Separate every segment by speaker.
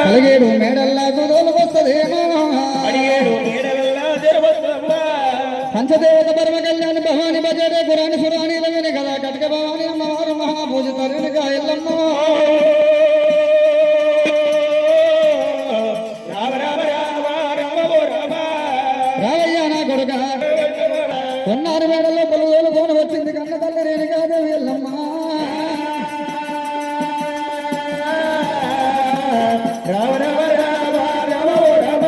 Speaker 1: కలిగేడు మేడల్లా కుదోలుకొస్తదేమో పంచదేవత పరమ కళ్యాణి భవాని బజరే గురాని సురాని లవిని కదా కటక భవాని అమ్మవారు మహాపూజ తరుణిగా ఎల్లమ్మ రావయ్యా నా కొడుక కొన్నారు మేడల్లో కొలుగోలు కోన వచ్చింది కన్న తల్లి రేణుకాదేవి ఎల్లమ్మ రామ రామ రామ రామ రామ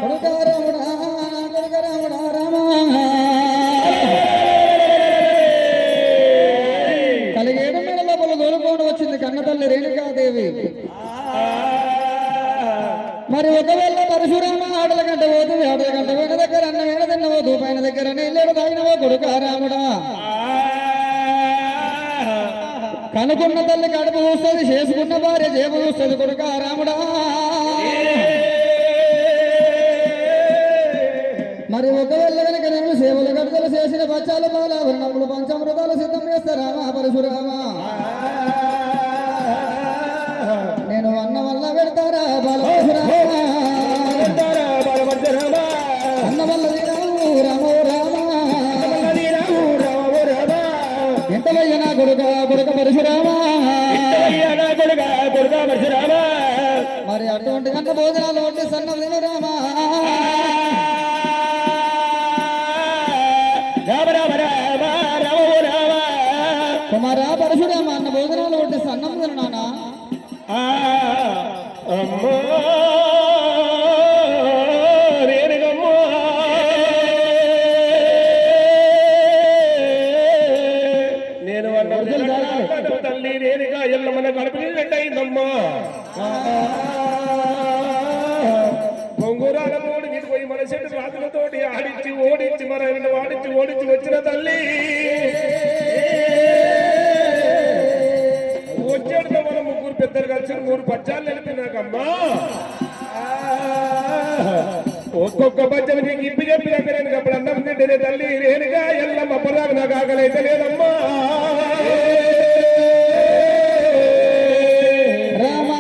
Speaker 1: కొడుక రాముడా కొడుక రాముడా రామ కలిగేడు మేడల్లో కొలుగోలు కోన వచ్చింది కన్న తల్లి రేణుకాదేవి మరి ఒకవేళ పరశురామ ఆటల గంట పోతుంది ఆటల గంట వేణ దగ్గర అన్న వేణ తిన్నవో దూపైన దగ్గర నీళ్ళు తాగినవో కొడుక రాముడా కనుకున్న తల్లి కడుపు చూస్తుంది చేసుకున్న భార్య జేబు చూస్తుంది కొడుక రాముడా మరి ఒకవేళ కనుక నేను సేవలు గడతలు చేసిన పచ్చాలు బాలాభరణములు పంచామృతాలు సిద్ధం చేస్తారామా పరశురామ నేను అన్న వల్ల పెడతారా బాలపరశురామ అన్న వల్ల రాము రామో రామ ఎంతవయ్య నా కొడుక కొడుక పరశురామ మరి అటువంటి కన్న భోజనాలు వంటి సన్నం తిను రామా కుమారా పరశురామ అన్న భోజనాలు వంటి సన్నం తిను నానా
Speaker 2: అమ్మో నేను తల్లి రేణుగా ఎల్లమ్మన కడుపు అయిందమ్మా పొంగురాల మూడు మీద పోయి మన చెట్టు రాజులతోటి ఆడించి ఓడించి మన వాడించి ఓడించి వచ్చిన తల్లి వచ్చేడుతో మనం ముగ్గురు పెద్దలు కలిసి 3 పచ్చాలు నిలిపినాకమ్మా ఒక్కొక్క పచ్చని నీకు ఇప్పి చెప్పి దగ్గర అప్పుడు అన్నం తింటే తల్లి రేణుగా ఎల్లమ్మ అప్పటిదాకా నాకు ఆకలి అయితే లేదమ్మా
Speaker 1: రామా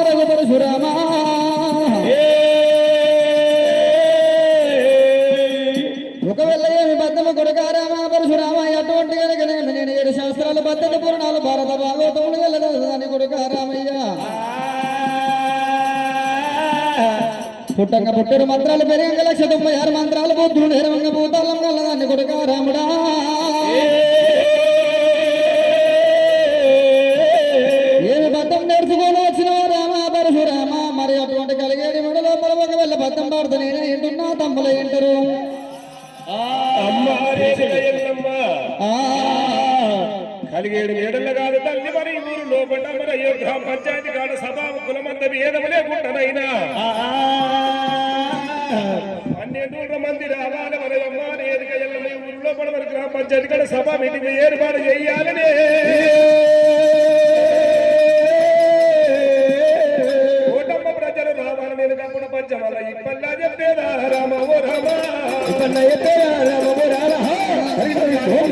Speaker 1: రఘుపరశురామ ఒకవేళ ఏమి బద్దము కొడుక రామ పరశురామ అటువంటి కనుక నేను 7 శాస్త్రాలు బద్దత పూర్ణాలు భారత భాగవతములు వెళ్ళదని కొడుక రామయ్య పుట్టంగ పుట్టడు మంత్రాలు పెరిగంగ 196 మంత్రాలు బుద్ధుడు నేరవంగ భూతాలం కలదాన్ని కొడుక రాముడా ఏమి బద్దం నేర్చుకొని వచ్చిన రామ పరశురామ మరి అటువంటి కలిగేడి మెడ లోపల ఒకవేళ బద్దం పాడుతూ నేనే ఇంటున్నా తమ్ముల ఇంటరు
Speaker 2: కలిగేడు మేడల కాదు తల్లి మరి ఊరు లోపల మరి అయోధ్య పంచాయతీ కాదు సభా కులమంత భేదము లేకుండానైనా 12 మంది రావాలి మరి అమ్మ ఏదిక ఎల్లమ్మ ఊరు లోపల మరి గ్రామ పంచాయతీ కాదు సభ మీటింగ్ ఏర్పాటు చేయాలని ఓటమ్మ ప్రజలు రావాలి నేను కప్పుడు పంచమల్ల ఇప్పల్లా చెప్పేదా రామ ఓ రామ ఇప్పల్లా చెప్పేదా రామ ఓ రామ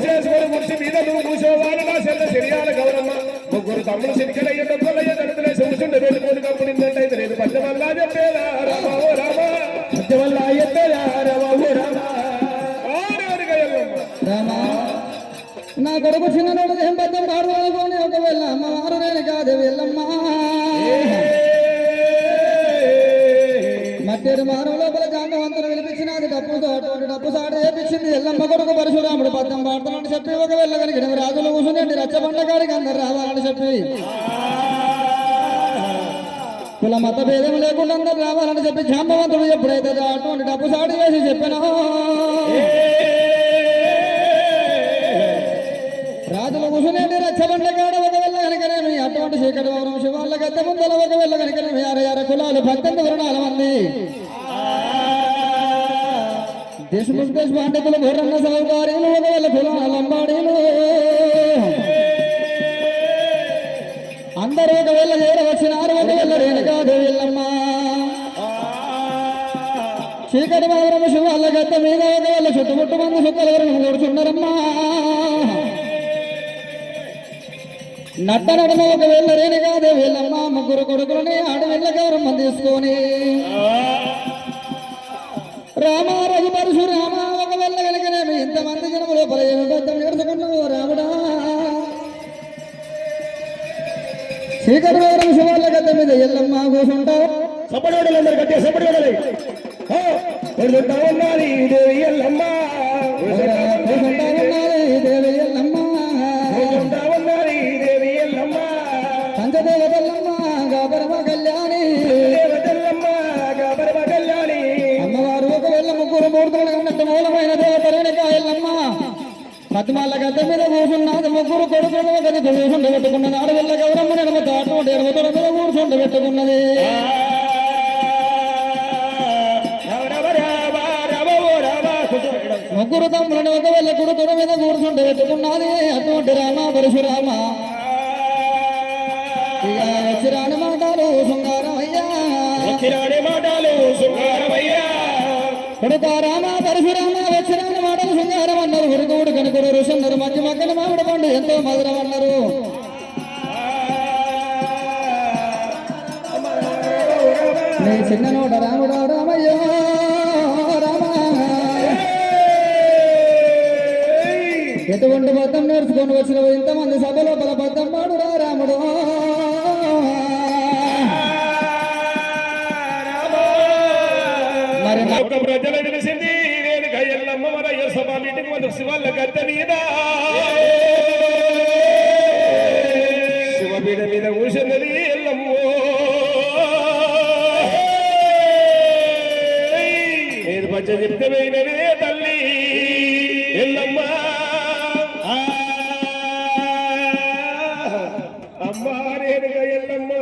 Speaker 2: చేసుకొని ముడిసి మీద నువ్వు కూర్చోవాలి నా సెల్ల శరీరాల గౌరమ్మ ముగ్గురు తమ్ముడు సిరికలయ్య డబ్బులయ్య దళితులేసి కూర్చుంటే వెళ్ళిపోయి కప్పుడిందంటే లేదు పంచమల్లా చెప్పేదా రామ ఓ రామ పంచమల్లా చెప్పేదా రామ ఓ రామ
Speaker 1: రామా నా కొడుకు చిన్ననాడు ఏం బద్దం పాడుకోని ఒకవేళ అమ్మవారు నేను కాదు వెళ్ళమ్మా మధ్యరు మానవ లోపల జాంబవంతులు వినిపించినది డప్పుతో అటువంటి డప్పు సాట చేపించింది ఎల్లమ్మ కొడుకు పరశురాముడు పద్దం పాడుతానని చెప్పి ఒకవేళ కనుక రాజులు కూర్చుని రచ్చబండ కాడికి అందరు రావాలని చెప్పి కుల మత భేదం లేకుండా అందరు రావాలని చెప్పి జాంబవంతుడు ఎప్పుడైతే అటువంటి డప్పు సాట చేసి చెప్పినా రాజుల కూర్చునేటి రచ్చబండ కాడ ఒకవేళ కనుకనేమి అటువంటి చీకటి వరం శివాళ్ళ గద్ద ముందల ఒకవేళ కనుకనేమి 6 కులాలు 18 వర్ణాల మంది దేశముఖ్ దేశ పండితులు బొర్రన్న సౌకార్యులు ఒకవేళ కులాల లంబాడీలు అందరూ ఒకవేళ చేరవచ్చినారు ఒకవేళ రేణుకాదేవి ఎల్లమ్మ చీకటి వరం శివాళ్ళ గద్ద మీద ఒకవేళ చుట్టుముట్టు మంది చుక్కల వరం కూర్చున్నారమ్మా నట్ట నడమ ఒక వెళ్ళరేని కాదే వీళ్ళమ్మ ముగ్గురు కొడుకులని ఆడవిళ్ళ గౌరవం తీసుకొని రామారాజు పరశురామ ఒక వెళ్ళ వెనకనేమి ఇంతమంది జనము లోపల ఏమి బద్దం నేర్చుకున్నావు రాముడా శ్రీకరవరం శివాళ్ళ గద్ద మీద ఎల్లమ్మ కూసుంటావు
Speaker 2: సపడోడలందరూ కట్టే సపడోడలే ఉన్నది దేవి ఎల్లమ్మ
Speaker 1: దేవి ఎల్లమ్మ
Speaker 2: ఉన్నది దేవి ఎల్లమ్మ
Speaker 1: పంచదేవతల్లమ్మ గాబరమ కళ్యాణి
Speaker 2: దేవతల్లమ్మ గాబరమ కళ్యాణి
Speaker 1: అమ్మవారు ఒక వెళ్ళ ముగ్గురు మూర్తులు అన్నట్టు మూలమైన దేవత రేణుకా ఎల్లమ్మ పద్మాల గద్ద మీద కూర్చున్నది ముగ్గురు కొడుకులు గది కూర్చుండ పెట్టుకున్నది ఆడవిళ్ళ గౌరమ్మ నడమ తాటు ఎడమతుల మీద కూర్చుండ పెట్టుకున్నది ముగ్గురు తమ్ములను ఒక వెళ్ళ కొడుకుల మీద కూర్చుండ పెట్టుకున్నది అటువంటి రామ పరశురామ ఇక వచ్చిరాని మాటలు శృంగారమయ్యా
Speaker 2: వచ్చిరాని మాటలు శృంగారమయ్యా
Speaker 1: కొడుక రామ పరశురామ వచ్చిరాని మాటలు శృంగారం అన్నారు ఉరుకుడు కనుకుడు ఋషన్నారు మధ్య మక్కన మామిడి పండు ఎంతో మధురం అన్నారు నీ చిన్న నోట రాముడా రామయ్యో రామ ఎటువంటి బద్దం నేర్చుకొని వచ్చిన ఇంతమంది సభ లోపల బద్దం పాడురా రాముడు
Speaker 2: మరి ఒక ప్రజలు తెలిసింది నేను ఎల్లమ్మ మన సభ మీటింగ్ మన శివాళ్ళ గద్ద మీద శివపీఠ మీద కూర్చున్నది ఎల్లమ్మో నేను పచ్చ చెప్తే పోయినది తల్లి ఎల్లమ్మ అమ్మ రేణుగా ఎల్లమ్మ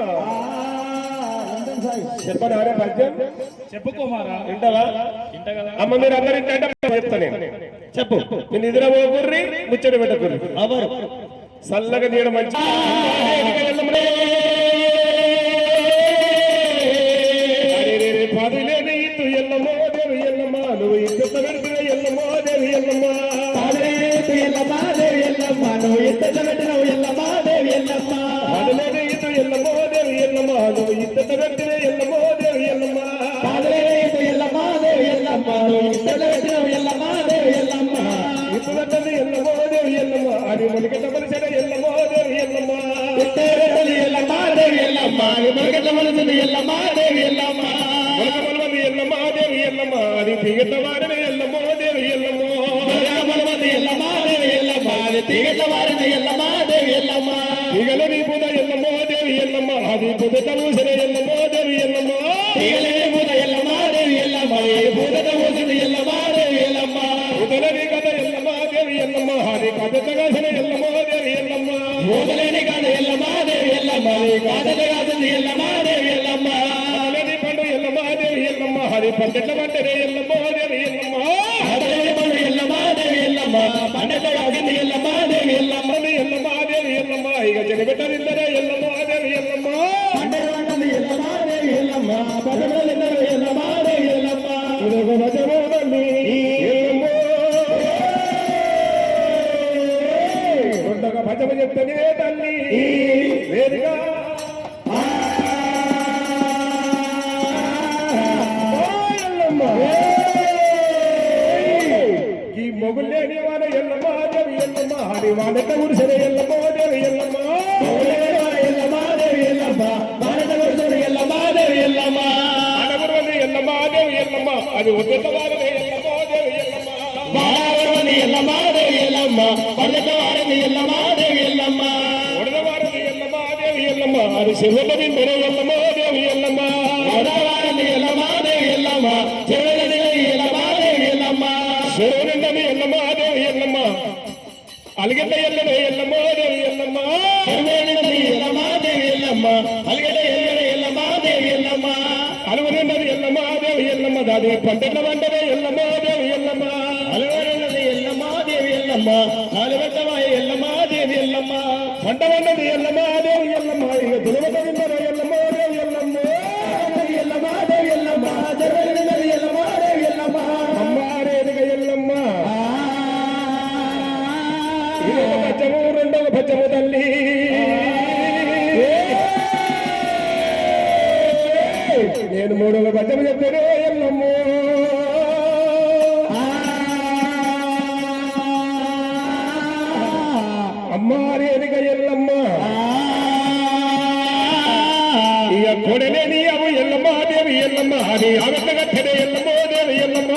Speaker 2: చెప్పనారే పద్యం
Speaker 3: చెప్పుకోమారా
Speaker 2: వింటావా అమ్మ మీరు అందరు ఇంటే చెప్తాను చెప్పు నేను నిద్ర పోకుర్రి ముచ్చట పెట్టకుర్రి
Speaker 3: అవరు
Speaker 2: చల్లగా నీడ మంచి పదులేని ఇత్తు ఎల్లమ్మో దేవి ఎల్లమ్మ నువ్వు ఇత్తు పెడుతున్న ఎల్లమ్మో దేవి ఎల్లమ్మ
Speaker 3: ఎల్లమ్మ దేవి ఎల్లమ్మ నువ్వు ఎంత పెట్టినవు ఎల్లమ్మ దేవి ఎల్లమ్మ
Speaker 2: పదులేని ఇత్తు ఎల్లమ్మో దేవి ఎల్లమ్మ నువ్వు ఇత్తు పెట్టిన ఎల్లమ్మో దేవి ఎల్లమ్మ
Speaker 3: ఎల్లమ్మ దేవి ఎల్లమ్మ నువ్వు ఎంత పెట్టినవు ఎల్లమ్మ దేవి ఎల్లమ్మ
Speaker 2: ఇత్తు పెట్టిన ఎల్లమ్మో దేవి ఎల్లమ్మ అది మొలికెట్ట మనిషి ఎల్లమ్మో దేవి ఎల్లమ్మ
Speaker 3: ఎల్లమ్మ దేవి ఎల్లమ్మ మొలకెట్ల మనసుని ఎల్లమ్మ దేవి ఎల్లమ్మ
Speaker 2: మొలకమలవది ఎల్లమ్మ దేవి ఎల్లమ్మ అది పిగట్ట వారిని ఎల్లమ్మో దేవి ఎల్లమ్మ
Speaker 3: మొలకమలవది ఎల్లమ్మ దేవి ఎల్లమ్మ అది తీగట్ల వారిని ఎల్లమ్మ దేవి ఎల్లమ్మ
Speaker 2: పిగల నీ పూత ఎల్లమ్మో దేవి ఎల్లమ్మ అది పుదట ఊసిన ఎల్లమ్మో దేవి ఎల్లమ్మ
Speaker 3: తీగలే పూత ఎల్లమ్మ దేవి ఎల్లమ్మ పూతట ఊసిన ఎల్లమ్మ దేవి ఎల్లమ్మ
Speaker 2: పుదల నీ కథ ఎల్లమ్మ దేవి ఎల్లమ్మ అది కథ కాసిన ఎల్లమ్మో దేవి ఎల్లమ్మ
Speaker 3: పూతలేని కాదు ఎల్లమ్మ దేవి ఎల్లమ్మ కాదట కాదు ఎల్లమ్మ దేవి ఎల్లమ్మ
Speaker 2: అలని పండు ఎల్లమ్మ దేవి ఎల్లమ్మ అది పంటెట్ల పంటనే ఎల్లమ్మో దేవి ఎల్లమ్మ
Speaker 3: అడలేని పండు ఎల్లమ్మ దేవి ఎల్లమ్మ పండగ కాసింది ఎల్లమ్మ దేవి ఎల్లమ్మ
Speaker 2: ఎల్లమ్మ దేవి ఎల్లమ్మ ఇక చెడబెట్టదిద్దరే ఎల్లమ్మ దేవి ఎల్లమ్మ
Speaker 3: పండగ కాసింది ఎల్లమ్మ దేవి ఎల్లమ్మ పండగలిద్దరు ఎల్లమ్మ దేవి ఎల్లమ్మ
Speaker 2: ఇదొక భజమోదండి ఎల్లమ్మో ఉండగా భజమ చెప్తని తల్లి వేరుగా ఈ మొగులేని వాడ ఎల్లమ్మ దేవి ఎల్లమ్మ హరి వాడట ఉడిసెన ఎల్లమ్మ దేవి ఎల్లమ్మ
Speaker 3: ఎల్లమ్మ దేవి ఎల్లమ్మ భారత వర్షం ఎల్లమ్మ దేవి ఎల్లమ్మ
Speaker 2: అడగురవది ఎల్లమ్మ దేవి ఎల్లమ్మ అది ఉద్దత వారని ఎల్లమ్మ దేవి ఎల్లమ్మ
Speaker 3: బాలవరని ఎల్లమ్మ దేవి ఎల్లమ్మ పండగవారని ఎల్లమ్మ దేవి ఎల్లమ్మ
Speaker 2: ఉడదవారని ఎల్లమ్మ దేవి ఎల్లమ్మ అది శివుల బిందెన ఎల్లమ్మ దేవి ఎల్లమ్మ
Speaker 3: ఉడదవారని ఎల్లమ్మ దేవి ఎల్లమ్మ చెవులని ఎల్లమ్మ దేవి ఎల్లమ్మ
Speaker 2: శివునిందని ఎల్లమ్మ దేవి ఎల్లమ్మ అలిగెట్ల ఎల్లనే ఎల్లమ్మ దేవి ఎల్లమ్మ
Speaker 3: చెవులని ఎల్లమ్మ దేవి ఎల్లమ్మ అలిగడ ఎల్లడ ఎల్లమ్మ దేవి ఎల్లమ్మ
Speaker 2: అలుగునిందని ఎల్లమ్మ దేవి ఎల్లమ్మ దాది పంటెట్ల వంటనే ఎల్లమ్మ దేవి ఎల్లమ్మ
Speaker 3: అలవరని ఎల్లమ్మ దేవి ఎల్లమ్మ అలవెట్టమాయ ఎల్లమ్మ దేవి ఎల్లమ్మ
Speaker 2: పంట వంటది ఎల్లమ్మ దేవి ఎల్లమ్మ ఇక దులవత విందర ఎల్లమ్మ దేవి ఎల్లమ్మ
Speaker 3: ఎల్లమ్మ దేవి ఎల్లమ్మ జరగలిగినది ఎల్లమ్మ దేవి ఎల్లమ్మ
Speaker 2: అమ్మారేదిగా ఎల్లమ్మ ఇదొక పచ్చము రెండవ పచ్చము తల్లి మూడవ పద్యం చెప్పారు ఎల్లమ్మో అమ్మారి ఎదుగ ఎల్లమ్మ ఇక కొడలే నీ అవు ఎల్లమ్మ దేవి ఎల్లమ్మ అది అవతగట్టడే ఎల్లమ్మో దేవి ఎల్లమ్మ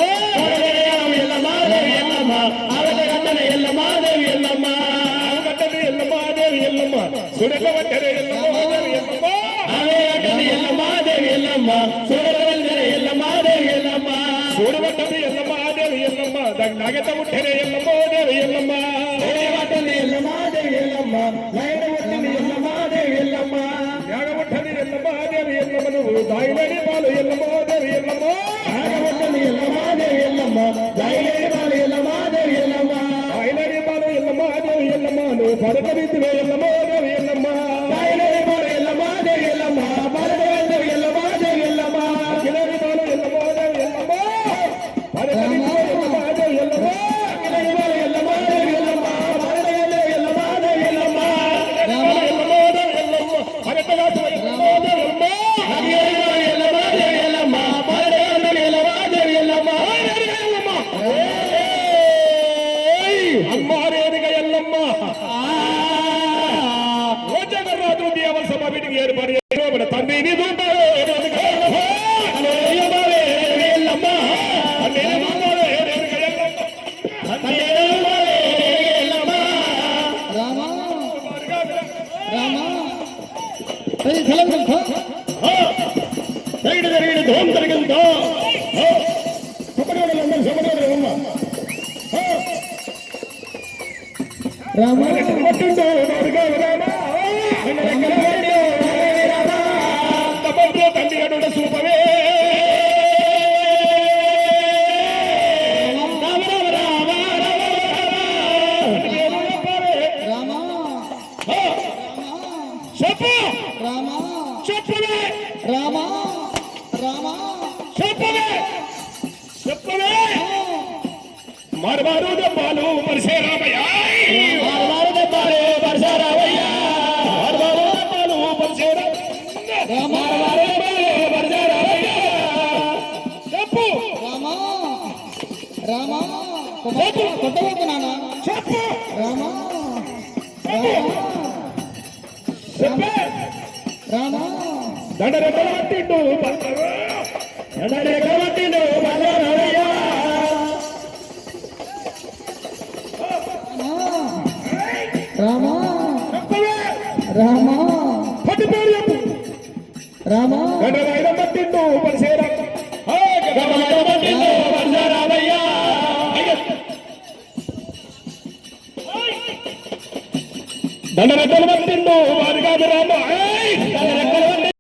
Speaker 2: ఎల్లమ్మ దేవి ఎల్లమ్మ అవతగట్టడే ఎల్లమ్మ దేవి ఎల్లమ్మ అవగట్టడే ఎల్లమ్మ దేవి ఎల్లమ్మ సుడకవట్టడే ఎల్లమ్మ దేవి ఎల్లమ్మ అవగట్టడే ఎల్లమ్మ దేవి ఎల్లమ్మ సుడకవట్టడే ఎల్లమ్మ దేవి ఎల్లమ్మ సుడవట్టడే ఎల్లమ్మ దేవి ఎల్లమ్మ దగ్గగట ముట్టడే ఎల్లమ్మ దేవి ఎల్లమ్మ సుడవట్టడే ఎల్లమ్మ దేవి ఎల్లమ్మ లైనవట్టడే ఎల్లమ్మ దేవి ఎల్లమ్మ యాగవట్టడే ఎల్లమ్మ దేవి ఎల్లమ్మ నువ్వు దాయిలేని పాలు ఎల్లమ్మ దేవి ఎల్లమ్మ యాగవట్టడే ఎల్లమ్మ దేవి ఎల్లమ్మ దాయిలేని పాలు ఎల్లమ్మ దేవి ఎల్లమ్మ దాయిలేని పాలు ఎల్లమ్మ దేవి ఎల్లమ్మ నువ్వు పరకవిద్దువే ఎల్లమ్మ దేవి ఎల్లమ్మ దాయిలేని పాలు ఎల్లమ్మ దేవి ఎల్లమ్మ పరకవిద్దువే ఎల్లమ్మ దేవి ఎల్లమ్మ కిలేని పాలు ఎల్లమ్మ దేవి ఎల్లమ్మ పరకవిద్దువే ఎల్లమ్మ దేవి ఎల్లమ్మ కిలేని పాలు ఎల్లమ్మ దేవి ఎల్లమ్మ పరకవిద్దువే ఎల్లమ్మ దేవి ఎల్లమ్మ ఎల్లమ్మ దేవి ఎల్లమ్మ పరకవిద్దువే ఎల్లమ్మ దేవి ఎల్లమ్మ కిలేని పాలు ఎల్లమ్మ దేవి ఎల్లమ్మ పరకవిద్దువే ఎల్లమ్మ దేవి ఎల్లమ్మ అమ్మారేదిగ ఎల్లమ్మ ఓ జగన్నాథు దేవర సభ మీటింగ్ ఏర్పాటు చేయబడ తండ్రిని చూడాలి ఎల్లమ్మ
Speaker 1: రామా రామా
Speaker 2: ధోం జరిగిందో
Speaker 1: రామా
Speaker 2: తండ్రి అడు సూపవే
Speaker 1: రామా
Speaker 2: చెప్పు
Speaker 1: రామా
Speaker 2: చెప్పవే
Speaker 1: రామా రామా
Speaker 2: చెప్పవే చెప్పవే మరవారు దెబ్బలు పరిసే రామయ్య మరవారు దెబ్బలు పరిసే రామయ్య మరవారు దెబ్బలు పరిసే మరవారు దెబ్బలు పరిసే రామయ్య చెప్పు
Speaker 1: రామా రామా కొట్టబోతున్నానా
Speaker 2: చెప్పు
Speaker 1: రామా
Speaker 2: చెప్పే
Speaker 1: రామా
Speaker 2: దండరెక్కలు పట్టిండు దండరెక్కలు పట్టిండు రామయ్య
Speaker 1: రామా
Speaker 2: చెప్పవే
Speaker 1: రామా
Speaker 2: పట్టు పేరు చెప్పు
Speaker 1: రామా
Speaker 2: గండరాయుధం పట్టిండు పరిసేరా గండరాయుధం పట్టిండు పరిసేరామయ్య దండరెక్కలు పట్టిండు వారి కాదు రామ దండరెక్కలు